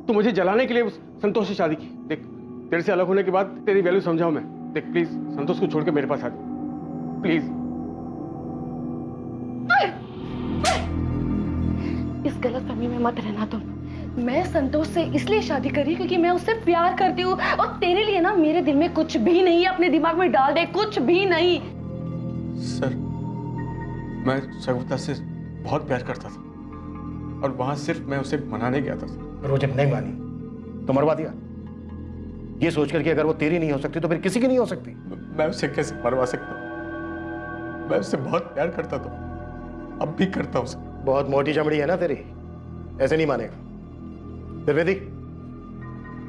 तू मुझे जलाने के लिए उस संतोष से शादी की। देख, तेरे से अलग होने के बाद तेरी वैल्यू समझाऊं मैं। देख प्लीज, संतोष को छोड़ के मेरे पास आ जा प्लीज। इस गलतफहमी में मत रहना तुम। मैं संतोष से इसलिए शादी करी क्योंकि मैं उससे प्यार करती हूँ, और तेरे लिए ना मेरे दिल में कुछ भी नहीं है। अपने दिमाग में डाल दे, कुछ भी नहीं। सर, मैं शगुफ्ता से बहुत प्यार करता था और वहां सिर्फ मैं उसे मनाने गया था। और वो जब नहीं मानी तो मरवा दिया, ये सोचकर कि अगर वो तेरी नहीं हो सकती तो फिर किसी की नहीं हो सकती। मैं उसे कैसे मरवा सकता हूँ? मैं उससे बहुत प्यार करता था, अब भी करता हूँ उसे। बहुत मोटी चमड़ी है ना तेरी, ऐसे नहीं मानेगा। त्रिवेदी,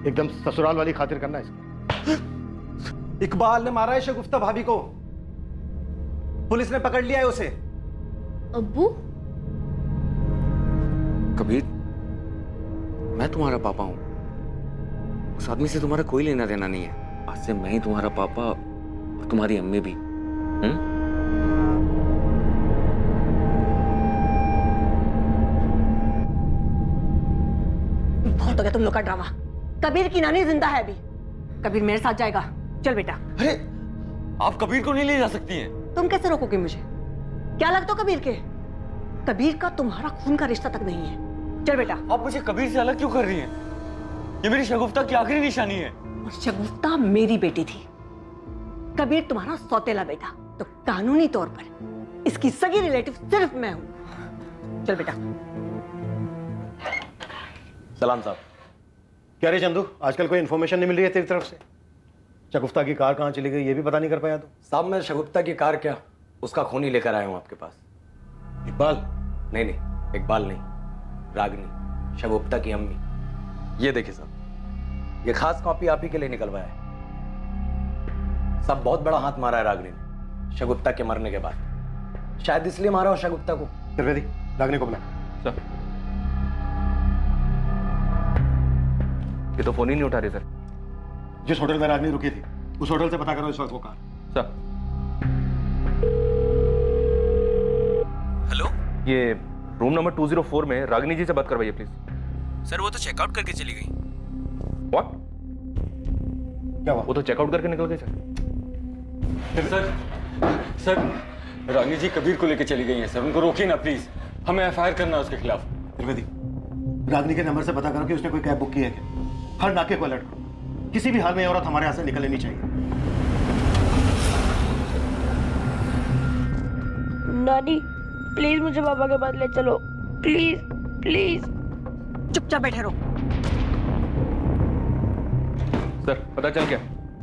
एकदम ससुराल वाली खातिर करना है इसकी। इकबाल ने मारा है शगुफ्ता भाभी को, पुलिस ने पकड़ लिया है उसे। अब्बू? कबीर, मैं तुम्हारा पापा हूं। उस आदमी से तुम्हारा कोई लेना देना नहीं है। आज से मैं ही तुम्हारा पापा और तुम्हारी अम्मी भी। बहुत हो गया तुम लोग का ड्रामा। कबीर की नानी जिंदा है अभी। कबीर मेरे साथ जाएगा। चल बेटा। अरे, आप कबीर को नहीं ले जा सकती हैं। तुम कैसे रोकोगे मुझे? क्या लगता हो कबीर के? कबीर का तुम्हारा खून का रिश्ता तक नहीं है। चल बेटा। आप मुझे कबीर से अलग क्यों कर रही हैं? ये मेरी शगुफ्ता की आखिरी निशानी है। शगुफ्ता मेरी बेटी थी, कबीर तुम्हारा सौतेला बेटा। तो कानूनी तौर पर इसकी सगी रिलेटिव सिर्फ मैं हूं। चल बेटा। सलाम साहब। क्या रे चंदू, आजकल कोई इन्फॉर्मेशन नहीं मिल रही है तेरी तरफ से? शगुफ्ता की कार कहाँ चली गई ये भी पता नहीं कर पाया तू? साहब, मैं शगुफ्ता की कार क्या, उसका खून ही लेकर आया हूं आपके पास। इकबाल? नहीं, इकबाल नहीं, रागिनी, शगुफ्ता की अम्मी। ये देखिए साहब, ये खास कॉपी आप ही के लिए निकलवाया है। सब बहुत बड़ा हाथ मारा है रागिनी ने शगुफ्ता के मरने के बाद। शायद इसलिए मारा हो शगुफ्ता को। त्रिवेदी, रागिनी को बुला। सर, ये तो फोन ही नहीं उठा रही सर। जिस होटल में रागिनी रुकी थी उस होटल से पता करो इस वक्त वो कहाँ। सर, हेलो, ये रूम नंबर 204 में रागिनी जी से बात करवाइए प्लीज। सर वो तो चेकआउट करके चली गई। व्हाट? क्या हुआ? वो तो चेकआउट करके निकल गई सर। सर रागिनी जी कबीर को लेकर चली गई हैं सर, उनको रोकिए ना प्लीज, हमें एफआईआर करना है उसके खिलाफ। त्रिवेदी, रागिनी के नंबर से पता करो कि उसने कोई कैब बुक की है क्या। हर नाके को अलर्ट करो, किसी भी हाल में औरत हमारे यहाँ से निकलनी नहीं चाहिए। नानी प्लीज मुझे पापा के पास ले चलो, प्लीज प्लीज। चुपचाप बैठे रहो। सर पता चल गया,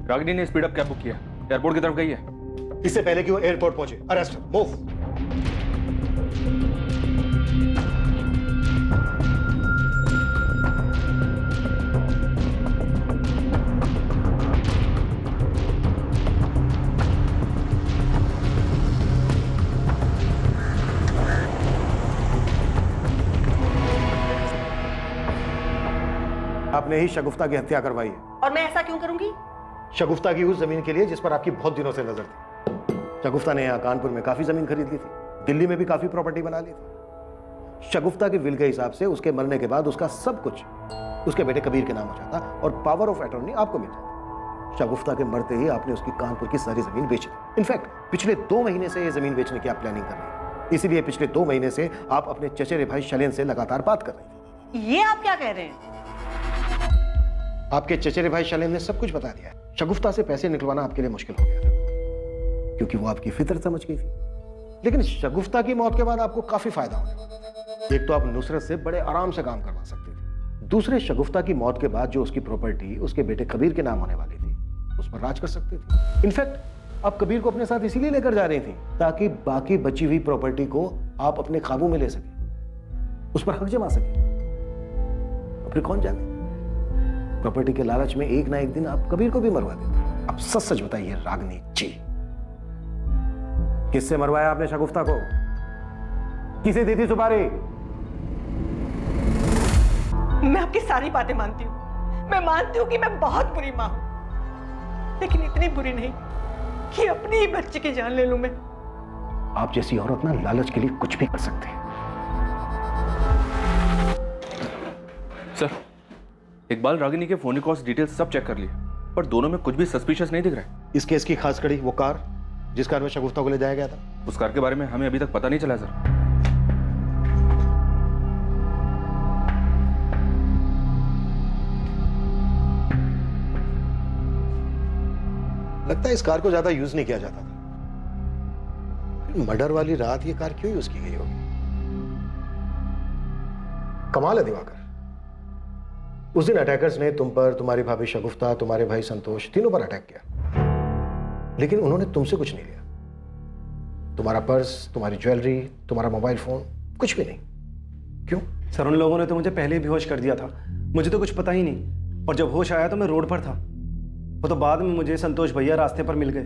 रागिनी ने स्पीड अप कैब बुक किया, एयरपोर्ट की तरफ गई है। इससे पहले कि वो एयरपोर्ट पहुंचे, अरेस्ट, मूव। आपने ही शगुफ्ता की हत्या करवाई है। और मैं ऐसा क्यों करूंगी? शगुफ्ता की उस जमीन के लिए जिस पर आपकी बहुत दिनों से नजर थी। शगुफ्ता ने यहाँ कानपुर में काफी जमीन खरीद ली थी, दिल्ली में भी काफी प्रॉपर्टी बना ली थी। शगुफ्ता के विल के हिसाब से उसके मरने के बाद उसका सब कुछ उसके बेटे कबीर के नाम हो जाता और पावर ऑफ अटॉर्नी आपको मिल जाती। शगुफ्ता के मरते ही आपने उसकी कानपुर की सारी जमीन बेच दी। इनफैक्ट पिछले 2 महीने से ये जमीन बेचने की आप प्लानिंग कर रहे हैं, इसीलिए पिछले 2 महीने से आप अपने चचेरे भाई शैलेन से लगातार बात कर रहे थे। ये आप क्या कह रहे हैं? आपके चचेरे भाई शैलेन ने सब कुछ बता दिया। शगुफ्ता से पैसे निकलवाना आपके लिए मुश्किल हो गया था क्योंकि वो आपकी फितरत समझ गई थी। लेकिन शगुफ्ता की मौत के बाद आपको काफी फायदा होने वाला। एक तो आप नुसरत से बड़े आराम से काम करवा सकते थे, दूसरे शगुफ्ता की मौत के बाद जो उसकी प्रॉपर्टी उसके बेटे कबीर के नाम होने वाली थी उस पर राज कर सकते थे। इनफैक्ट आप कबीर को अपने साथ इसीलिए लेकर जा रही थी ताकि बाकी बची हुई प्रॉपर्टी को आप अपने काबू में ले सके, उस पर हक जमा सके। और फिर कौन जाने, प्रॉपर्टी के लालच में एक ना एक दिन आप कबीर को भी मरवा देते। अब सच सच बताइए रागिनी जी, किससे मरवाया आपने शगुफ्ता को? किसे दी थी सुपारी? मैं आपकी सारी बातें मानती हूँ, मैं मानती हूँ कि मैं बहुत बुरी माँ हूँ, लेकिन इतनी बुरी नहीं कि अपनी ही बच्चे की जान ले लूं मैं। आप जैसी औरत ना लालच के लिए कुछ भी कर सकते हैं। सर, इकबाल रागिनी के फोन कॉल्स डिटेल्स सब चेक कर लिए, पर दोनों में कुछ भी सस्पिशियस नहीं दिख रहा है। इस केस की खास कड़ी वो कार जिस कार में शगुफ्ता को ले जाया गया था, उस कार के बारे में हमें अभी तक पता नहीं चला सर। लगता है इस कार को ज्यादा यूज नहीं किया जाता था। मर्डर वाली रात ये कार क्यों यूज की गई होगी? कमाल है दिवाकर, उस दिन अटैकर्स ने तुम पर, तुम्हारी भाभी शगुफ्ता, तुम्हारे भाई संतोष, तीनों पर अटैक किया, लेकिन उन्होंने तुमसे कुछ नहीं लिया। तुम्हारा पर्स, तुम्हारी ज्वेलरी, तुम्हारा मोबाइल फोन, कुछ भी नहीं। क्यों? सर उन लोगों ने तो मुझे पहले ही बेहोश कर दिया था, मुझे तो कुछ पता ही नहीं, और जब होश आया तो मैं रोड पर था। वो तो बाद में मुझे संतोष भैया रास्ते पर मिल गए।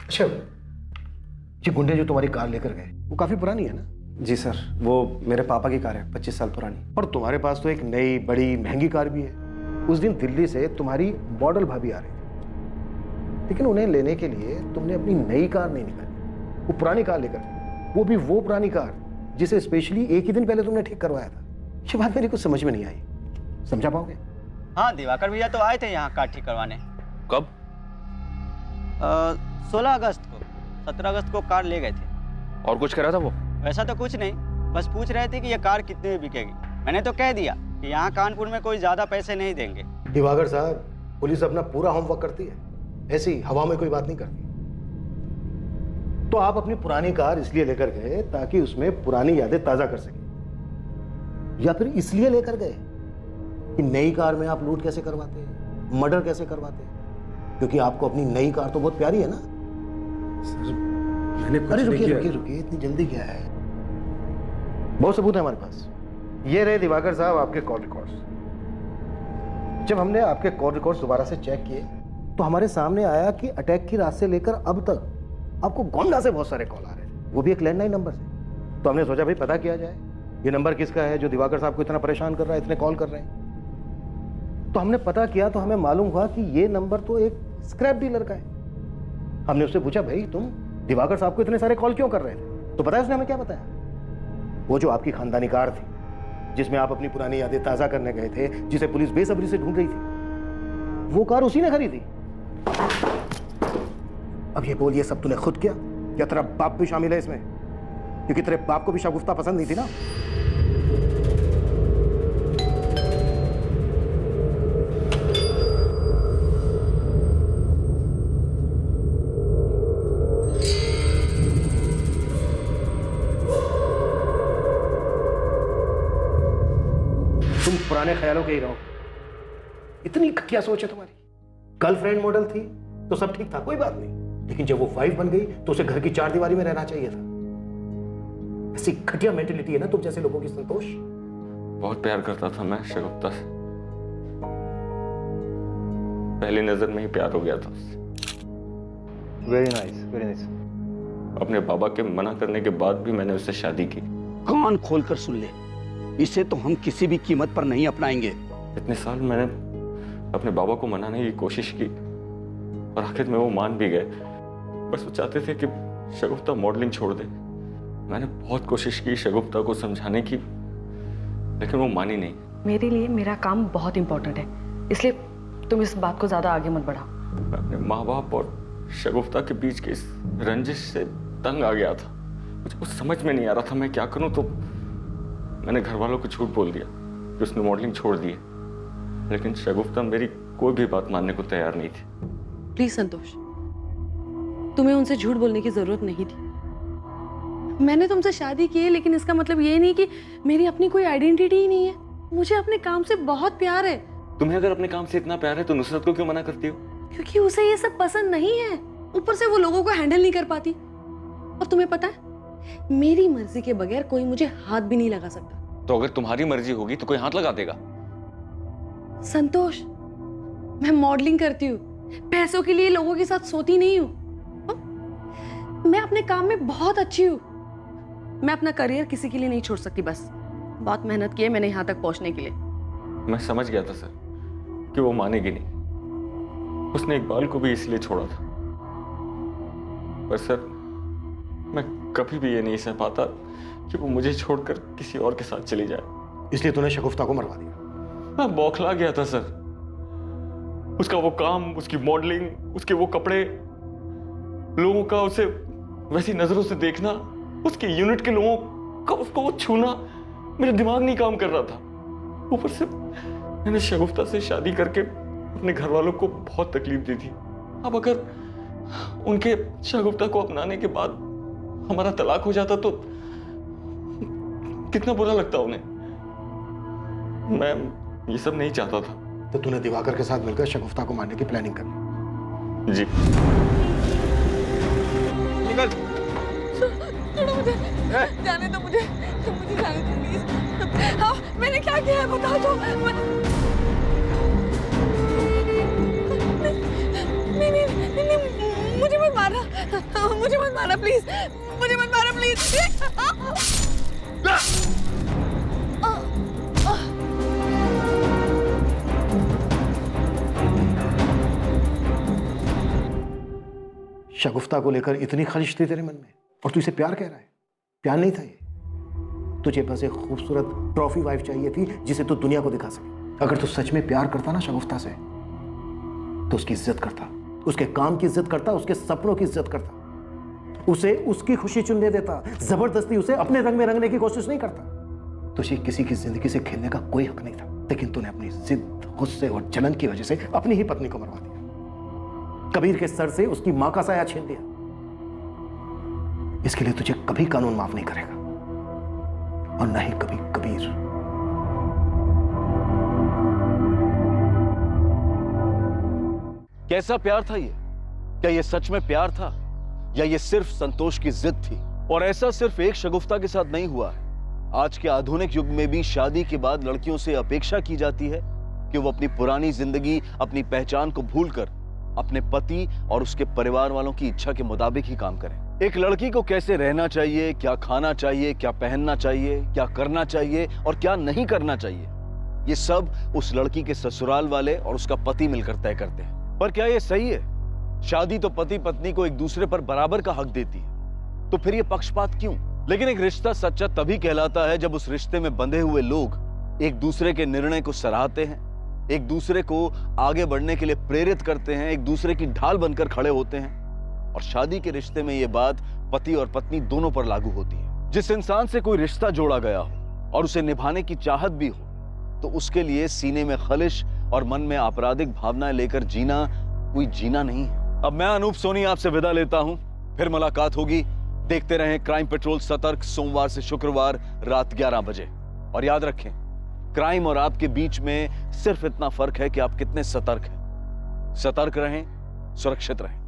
अच्छा, ये गुंडे जो तुम्हारी कार लेकर गए वो काफी पुरानी है ना? जी सर, वो मेरे पापा की कार है, 25 साल पुरानी। और तुम्हारे पास तो एक नई बड़ी महंगी कार भी है। उस दिन दिल्ली से तुम्हारी मॉडल भाभी आ रही थी, लेकिन उन्हें लेने के लिए तुमने अपनी नई कार नहीं निकाली, वो पुरानी कार लेकर गए। वो भी वो पुरानी कार जिसे स्पेशली एक ही दिन पहले तुमने ठीक करवाया था। ये बात मेरी कुछ समझ में नहीं आई, समझा पाओगे? हाँ, दिवाकर भैया तो आए थे यहाँ कार ठीक करवाने। कब? 16 अगस्त को। 17 अगस्त को कार ले गए थे। और कुछ कह रहा था वो? वैसा तो कुछ नहीं, बस पूछ रहे थे कि ये कार कितने में बिकेगी। मैंने तो कह दिया कि यहाँ कानपुर में कोई ज्यादा पैसे नहीं देंगे। दिवाकर साहब, पुलिस अपना पूरा होमवर्क करती है, ऐसी हवा में कोई बात नहीं करती। तो आप अपनी पुरानी कार इसलिए लेकर गए ताकि उसमें पुरानी यादें ताजा कर सके, या फिर इसलिए लेकर गए कि नई कार में आप लूट कैसे करवाते हैं, मर्डर कैसे करवाते हैं? क्योंकि आपको अपनी नई कार तो बहुत प्यारी है ना? सर मैंने कुछ अरे नहीं रुकिए किया। रुकिए रुकिए, इतनी जल्दी क्या है? बहुत सबूत है हमारे पास। ये रहे दिवाकर साहब आपके कॉल रिकॉर्ड्स। जब हमने आपके कॉल रिकॉर्ड्स दोबारा से चेक किए तो हमारे सामने आया कि अटैक की रात से लेकर अब तक आपको गोंडा से बहुत सारे कॉल आ रहे थे, वो भी एक लैंडलाइन नंबर से। तो हमने सोचा भाई पता किया जाए ये नंबर किसका है जो दिवाकर साहब को इतना परेशान कर रहा है, इतने कॉल कर रहे हैं। तो हमने पता किया तो हमें मालूम हुआ कि ये नंबर तो एक स्क्रैप डीलर का है। हमने उससे पूछा भाई तुम दिवाकर साहब को इतने सारे कॉल क्यों कर रहे थे? तो पता है उसने हमें क्या बताया? वो जो आपकी खानदानी कार थी जिसमें आप अपनी पुरानी यादें ताजा करने गए थे, जिसे पुलिस बेसब्री से ढूंढ रही थी, वो कार उसी ने खरीदी। अब ये बोल, ये सब तूने खुद किया या तेरा बाप भी शामिल है इसमें? क्योंकि तेरे बाप को भी शगुफ्ता पसंद नहीं थी ना। तुम पुराने ख्यालों के ही रहो। इतनी घटिया सोच है तुम्हारी। गर्लफ्रेंड मॉडल थी तो सब ठीक था, कोई बात नहीं, लेकिन जब वो वाइफ बन गई तो उसे घर की चार दीवारी में रहना चाहिए था। ऐसी घटिया मेंटेलिटी है ना तुम जैसे लोगों की, संतोष। बहुत प्यार करता था मैं शगुफ्ता से, पहली नजर में ही प्यार हो गया था उससे। Very nice, very nice. अपने बाबा के मना करने के बाद भी मैंने उससे शादी की। कान खोलकर सुन ले, इसे तो हम किसी भी कीमत पर नहीं अपनाएंगे। इतने साल मैंने अपने बाबा को मनाने की कोशिश की और आखिर में वो मान भी गए। बस वो चाहते थे कि शगुफ्ता मॉडलिंग छोड़ दे। मैंने बहुत कोशिश की शगुफ्ता को समझाने की, लेकिन वो मानी नहीं। मेरे लिए मेरा काम बहुत इंपॉर्टेंट है, इसलिए तुम इस बात को ज्यादा आगे मत बढ़ाओ। मैं अपने माँ बाप और शगुफ्ता के बीच के इस रंजिश से तंग आ गया था। मुझे कुछ समझ में नहीं आ रहा था मैं क्या करूं, तो मैंने घर वालों को झूठ बोल दिया कि उसने मॉडलिंग छोड़ दी है। लेकिन शगुफ्ता मेरी कोई भी बात मानने को तैयार नहीं थी। प्लीज संतोष, तुम्हें उनसे झूठ बोलने की जरूरत नहीं थी। मैंने तुमसे शादी की है, लेकिन इसका मतलब ये नहीं कि मेरी अपनी कोई आइडेंटिटी ही नहीं है। मुझे अपने काम से बहुत प्यार है। तुम्हें अगर अपने काम से इतना प्यार है तो नुसरत को क्यों मना करती हो? क्योंकि उसे ये सब पसंद नहीं है, ऊपर से वो लोगों को हैंडल नहीं कर पाती। और तुम्हें पता है, मेरी मर्जी के बगैर कोई मुझे हाथ भी नहीं लगा सकता। तो अगर तुम्हारी मर्जी होगी तो कोई हाथ लगा देगा? संतोष, मैं मॉडलिंग करती हूँ, पैसों के लिए लोगों के साथ सोती नहीं हूँ। मैं अपने काम में बहुत अच्छी हूँ। मैं अपना करियर किसी के लिए नहीं छोड़ सकती। बस बहुत मेहनत की है मैंने यहाँ तक पहुंचने के लिए। मैं समझ गया था सर कि वो मानेगी नहीं। उसने इकबाल को भी इसलिए छोड़ा था। पर सर, मैं कभी भी ये नहीं सह पाता कि वो मुझे छोड़कर किसी और के साथ चली जाए। इसलिए तूने शगुफ्ता को मरवा दिया? मैं बौखला गया था सर। उसका वो काम, उसकी मॉडलिंग, उसके वो कपड़े, लोगों का उसे वैसी नजरों से देखना, उसके यूनिट के लोगों का उसको वो छूना, मेरा दिमाग नहीं काम कर रहा था। ऊपर से मैंने शगुफ्ता से शादी करके अपने घर वालों को बहुत तकलीफ दी थी। अब अगर उनके शगुफ्ता को अपनाने के बाद हमारा तलाक हो जाता तो कितना बुरा लगता उन्हें। मैं ये सब नहीं चाहता था। तो तूने दिवाकर के साथ मिलकर शगुफ्ता को मारने की प्लानिंग कर ली? जी। निकल। छोड़ो मुझे, जाने दो मुझे जाने दो प्लीज। हाँ, मैंने क्या किया है बताओ तो। नहीं, मुझे मत मारना प्लीज, मुझे मत मारना प्लीज। शगुफ्ता को लेकर इतनी खलिश थी तेरे मन में और तू इसे प्यार कह रहा है? प्यार नहीं था ये। तुझे बस एक खूबसूरत ट्रॉफी वाइफ चाहिए थी जिसे तू दुनिया को दिखा सके। अगर तू सच में प्यार करता ना शगुफ्ता से तो उसकी इज्जत करता, उसके काम की इज्जत करता, उसके सपनों की इज्जत करता, उसे उसकी खुशी चुनने देता, जबरदस्ती उसे अपने रंग में रंगने की कोशिश नहीं करता। तुझे किसी की जिंदगी से खेलने का कोई हक नहीं था, लेकिन तूने अपनी जिद, गुस्से और जलन की वजह से अपनी ही पत्नी को मरवा दिया। कबीर के सर से उसकी मां का साया छीन लिया। इसके लिए तुझे कभी कानून माफ नहीं करेगा और न ही कभी कबीर। कैसा प्यार था ये? क्या ये सच में प्यार था या ये सिर्फ संतोष की जिद थी? और ऐसा सिर्फ एक शगुफ्ता के साथ नहीं हुआ है, आज के आधुनिक युग में भी शादी के बाद लड़कियों से अपेक्षा की जाती है कि वो अपनी पुरानी जिंदगी, अपनी पहचान को भूलकर अपने पति और उसके परिवार वालों की इच्छा के मुताबिक ही काम करें। एक लड़की को कैसे रहना चाहिए, क्या खाना चाहिए, क्या पहनना चाहिए, क्या करना चाहिए और क्या नहीं करना चाहिए, ये सब उस लड़की के ससुराल वाले और उसका पति मिलकर तय करते हैं। पर क्या ये सही है? शादी तो पति पत्नी को एक दूसरे पर बराबर का हक देती है, तो फिर ये पक्षपात क्यों? लेकिन एक रिश्ता सच्चा तभी कहलाता है जब उस रिश्ते में बंधे हुए लोग एक दूसरे के निर्णय को सराहते हैं, एक दूसरे को आगे बढ़ने के लिए प्रेरित करते हैं, एक दूसरे की ढाल बनकर खड़े होते हैं। और शादी के रिश्ते में यह बात पति और पत्नी दोनों पर लागू होती है। जिस इंसान से कोई रिश्ता जोड़ा गया हो और उसे निभाने की चाहत भी हो, तो उसके लिए सीने में खलिश और मन में आपराधिक भावनाएं लेकर जीना कोई जीना नहीं है। अब मैं अनूप सोनी आपसे विदा लेता हूं, फिर मुलाकात होगी। देखते रहें क्राइम पेट्रोल सतर्क, सोमवार से शुक्रवार रात 11 बजे। और याद रखें, क्राइम और आपके बीच में सिर्फ इतना फर्क है कि आप कितने सतर्क हैं। सतर्क रहें, सुरक्षित रहें।